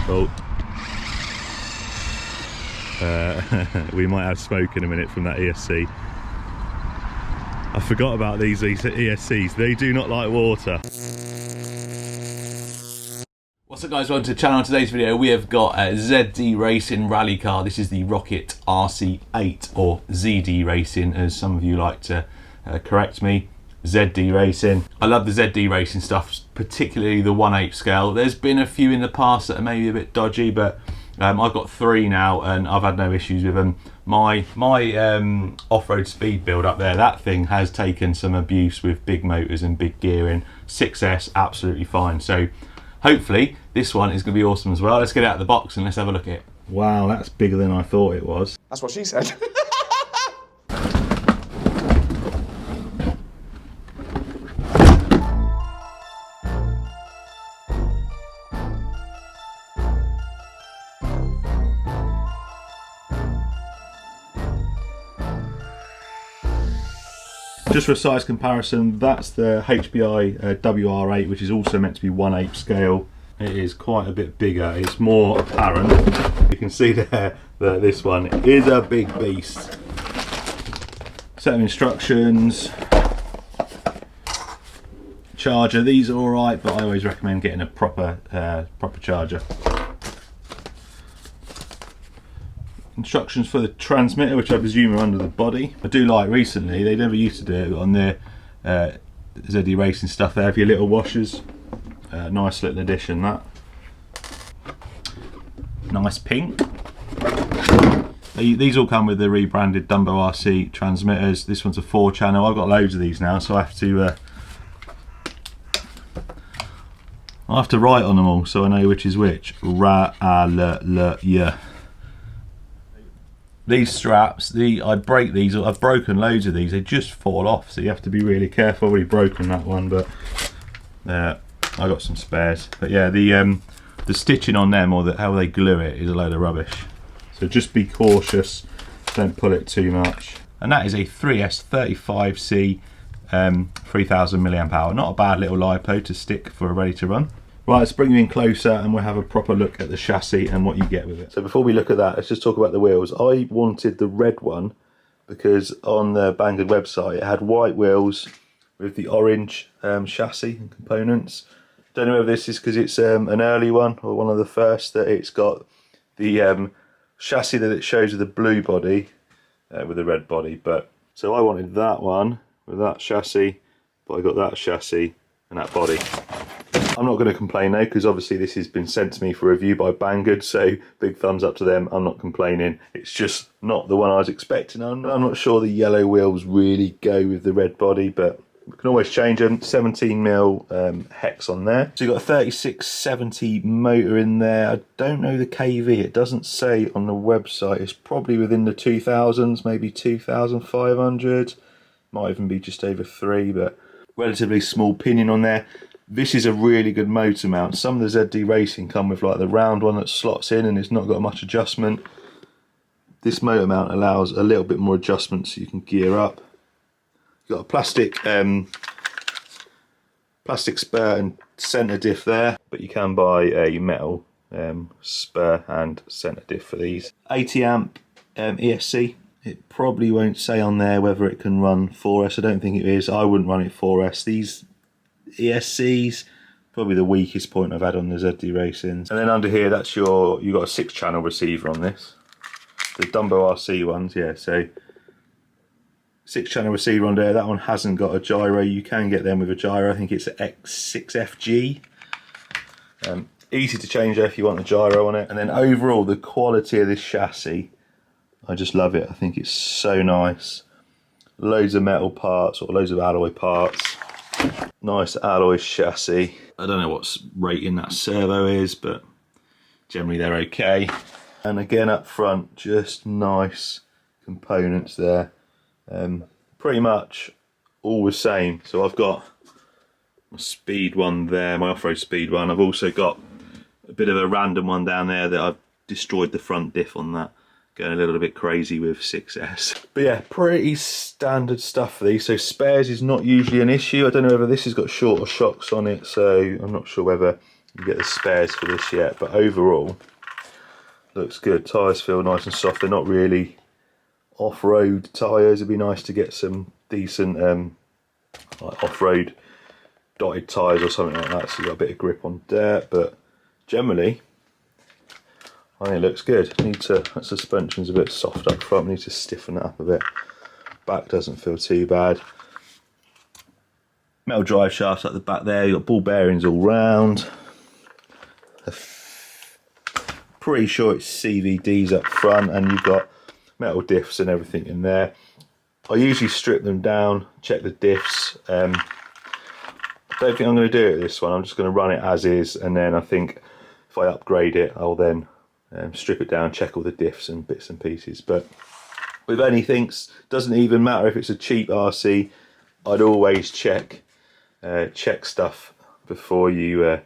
Oh. We might have smoke in a minute from that ESC. I forgot about these ESCs. They do not like water. What's up guys, welcome to the channel. In today's video we have got a ZD Racing rally car. This is the Rocket RC-8 or ZD Racing as some of you like to correct me. ZD Racing. I love the ZD Racing stuff, particularly the 1/8 scale. There's been a few in the past that are maybe a bit dodgy, but I've got 3 now and I've had no issues with them. My off-road speed build up there, that thing has taken some abuse with big motors and big gearing. 6S, absolutely fine. So hopefully this one is going to be awesome as well. Let's get it out of the box and let's have a look at it. Wow, that's bigger than I thought it was. That's what she said. Just for a size comparison, that's the HBI WR8, which is also meant to be 1/8 scale. It is quite a bit bigger. It's more apparent. You can see there that this one is a big beast. Set of instructions. Charger. These are all right, but I always recommend getting a proper charger. Instructions for the transmitter, which I presume are under the body. I do like recently, they never used to do it on their ZD Racing stuff. They have your little washers. Nice little addition, that. Nice pink. These all come with the rebranded Dumbo RC transmitters. This one's a 4-channel. I've got loads of these now, so I have to write on them all so I know which is which. Yeah. These straps, I break these, I've broken loads of these, they just fall off, so you have to be really careful. I've already broken that one, but I got some spares. But yeah, the stitching on them, or how they glue it, is a load of rubbish. So just be cautious, don't pull it too much. And that is a 3S35C 3000 mAh. Not a bad little Lipo to stick for a ready to run. Right, let's bring you in closer and we'll have a proper look at the chassis and what you get with it. So before we look at that, let's just talk about the wheels. I wanted the red one because on the Banggood website it had white wheels with the orange chassis and components. Don't know whether this is because it's an early one or one of the first that it's got the chassis that it shows with the blue body with the red body. But so I wanted that one with that chassis, but I got that chassis and that body. I'm not going to complain though, because obviously this has been sent to me for review by Banggood, so big thumbs up to them. I'm not complaining. It's just not the one I was expecting. I'm not sure the yellow wheels really go with the red body, but we can always change them. 17mm hex on there. So you've got a 3670 motor in there. I don't know the KV. It doesn't say on the website. It's probably within the 2000s, maybe 2500. Might even be just over 3, but relatively small pinion on there. This is a really good motor mount. Some of the ZD Racing come with like the round one that slots in and it's not got much adjustment. This motor mount allows a little bit more adjustment so you can gear up. You've got a plastic spur and centre diff there, but you can buy a metal spur and centre diff for these. 80 amp ESC. It probably won't say on there whether it can run 4S. I don't think it is. I wouldn't run it 4S. These ESCs, probably the weakest point I've had on the ZD Racing. And then under here, that's you've got a 6-channel receiver on this. The Dumbo RC ones, yeah, so 6-channel receiver on there. That one hasn't got a gyro. You can get them with a gyro. I think it's an X6FG. Easy to change if you want a gyro on it. And then overall, the quality of this chassis, I just love it. I think it's so nice. Loads of metal parts, or loads of alloy parts. Nice alloy chassis. I don't know what rating that servo is, but generally they're okay. And again up front, just nice components there. Pretty much all the same. So I've got my speed one there, my off-road speed one. I've also got a bit of a random one down there that I've destroyed the front diff on that. Going a little bit crazy with 6S. But yeah, pretty standard stuff for these. So spares is not usually an issue. I don't know whether this has got shorter shocks on it, so I'm not sure whether you get the spares for this yet, but overall looks good. Tyres feel nice and soft. They're not really off-road tyres. It'd be nice to get some decent like off-road dotted tyres or something like that, so you got a bit of grip on dirt, but generally I think it looks good. That suspension's a bit soft up front, we need to stiffen it up a bit. Back doesn't feel too bad. Metal drive shafts at the back there, you've got ball bearings all round. Pretty sure it's CVDs up front, and you've got metal diffs and everything in there. I usually strip them down, check the diffs. I don't think I'm going to do it this one. I'm just going to run it as is, and then I think if I upgrade it, I'll then strip it down, check all the diffs and bits and pieces. But with anything, doesn't even matter if it's a cheap RC, I'd always check stuff before you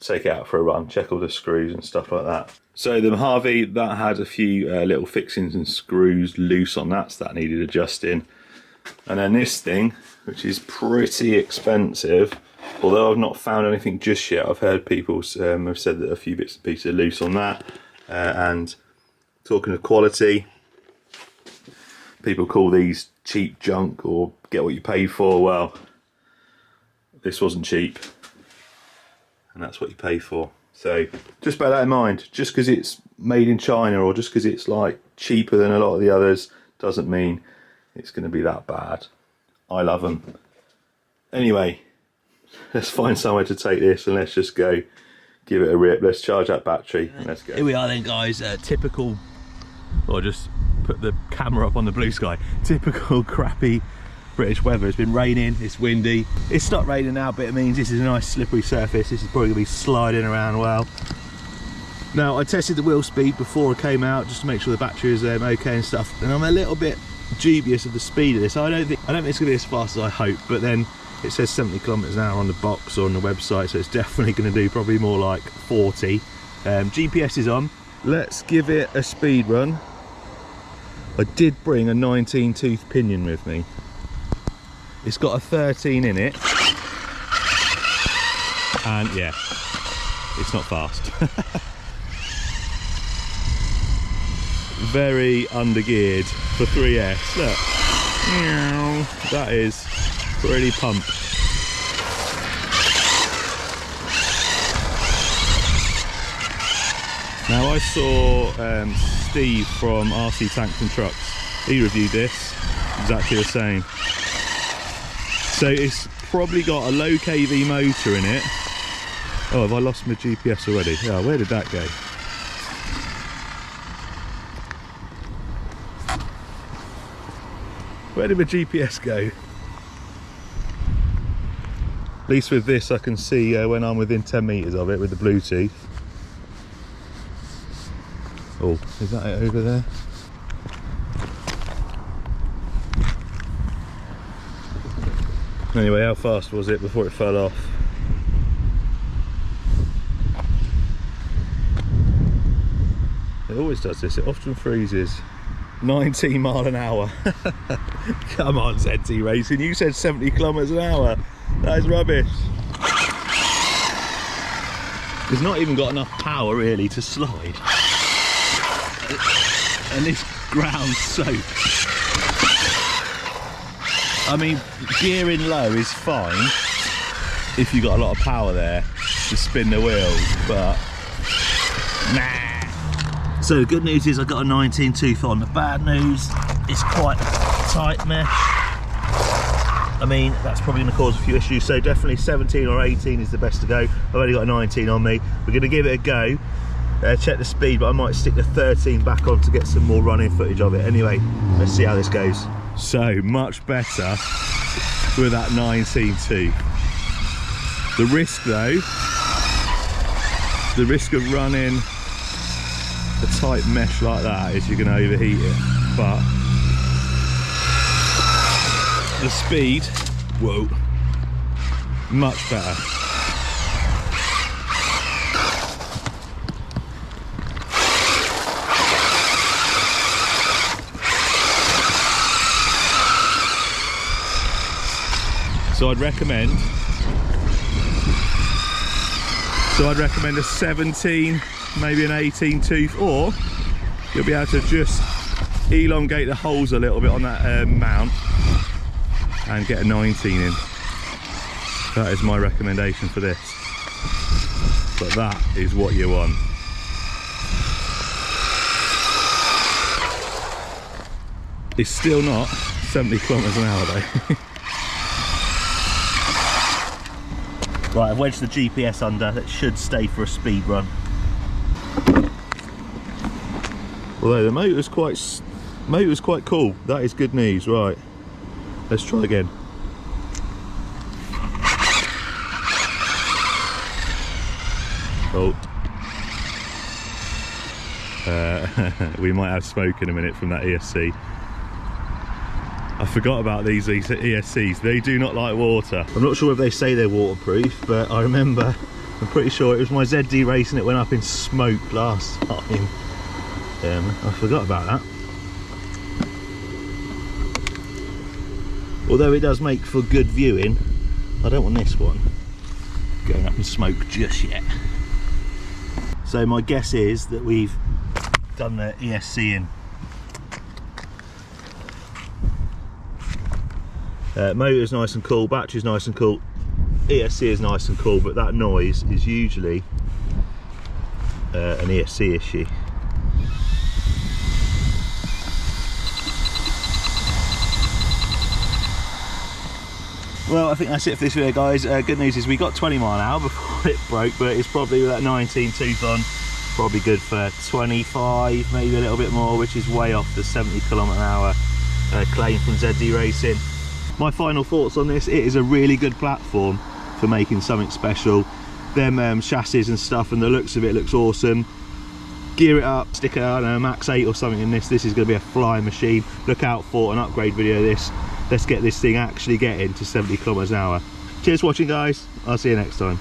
take it out for a run. Check all the screws and stuff like that. So the Mojave, that had a few little fixings and screws loose on that, so that needed adjusting. And then this thing, which is pretty expensive, although I've not found anything just yet. I've heard people have said that a few bits and pieces are loose on that. And talking of quality, people call these cheap junk or get what you pay for. Well, this wasn't cheap, and that's what you pay for. So just bear that in mind. Just because it's made in China or just because it's like cheaper than a lot of the others doesn't mean it's going to be that bad. I love them. Anyway, let's find somewhere to take this and let's just go give it a rip. Let's charge that battery and let's go. Here we are then, guys. Typical, or just put the camera up on the blue sky. Typical crappy British weather. It's been raining, it's windy. It's stopped raining now, but it means this is a nice slippery surface. This is probably going to be sliding around well. Now, I tested the wheel speed before I came out just to make sure the battery is okay and stuff, and I'm a little bit dubious of the speed of this. I don't think it's going to be as fast as I hope, but then it says 70 kilometers an hour on the box or on the website, so it's definitely going to do probably more like 40. GPS is on. Let's give it a speed run. I did bring a 19 tooth pinion with me. It's got a 13 in it, and yeah, it's not fast. Very undergeared for 3S. Look, that is pretty pumped. Now I saw Steve from RC Tanks and Trucks. He reviewed this, exactly the same. So it's probably got a low kV motor in it. Oh, have I lost my GPS already? Yeah, where did that go? Where did my GPS go? At least with this I can see when I'm within 10 meters of it with the Bluetooth. Oh, is that it over there? Anyway, how fast was it before it fell off? It always does this, it often freezes. 19 mile an hour. Come on, ZD Racing, you said 70 kilometers an hour. That is rubbish. It's not even got enough power really to slide. And this ground's soaked. I mean, gearing low is fine if you've got a lot of power there to spin the wheels, but nah. So the good news is I got a 19 tooth on. The bad news is quite a tight mesh. I mean, that's probably going to cause a few issues, so definitely 17 or 18 is the best to go. I've only got a 19 on me. We're going to give it a go, check the speed, but I might stick the 13 back on to get some more running footage of it. Anyway, let's see how this goes. So much better with that 19 tooth. The risk though, the risk of running a tight mesh like that is you're going to overheat it, but the speed, whoa, much better. So I'd recommend So I'd recommend a 17, maybe an 18 tooth, or you'll be able to just elongate the holes a little bit on that mount and get a 19 in. That is my recommendation for this. But that is what you want. It's still not 70 kilometers an hour though. Right, I've wedged the GPS under. That should stay for a speed run. Although the motor's quite cool. That is good news. Right, let's try again. Oh. We might have smoke in a minute from that ESC. I forgot about these ESCs. They do not like water. I'm not sure if they say they're waterproof, but I remember, I'm pretty sure it was my ZD Racing that went up in smoke last time. I forgot about that. Although it does make for good viewing, I don't want this one going up in smoke just yet. So my guess is that we've done the ESC in. Motor's nice and cool, battery's nice and cool, ESC is nice and cool, but that noise is usually an ESC issue. Well, I think that's it for this video, guys. Good news is we got 20 mile an hour before it broke, but it's probably with that 19 tooth on, probably good for 25, maybe a little bit more, which is way off the 70 kilometer an hour claim from ZD Racing. My final thoughts on this: it is a really good platform for making something special. Them chassis and stuff, and the looks of it looks awesome. Gear it up, stick a, I don't know, Max 8 or something in this. This is going to be a flying machine. Look out for an upgrade video of this. Let's get this thing actually getting to 70 kilometers an hour. Cheers for watching, guys. I'll see you next time.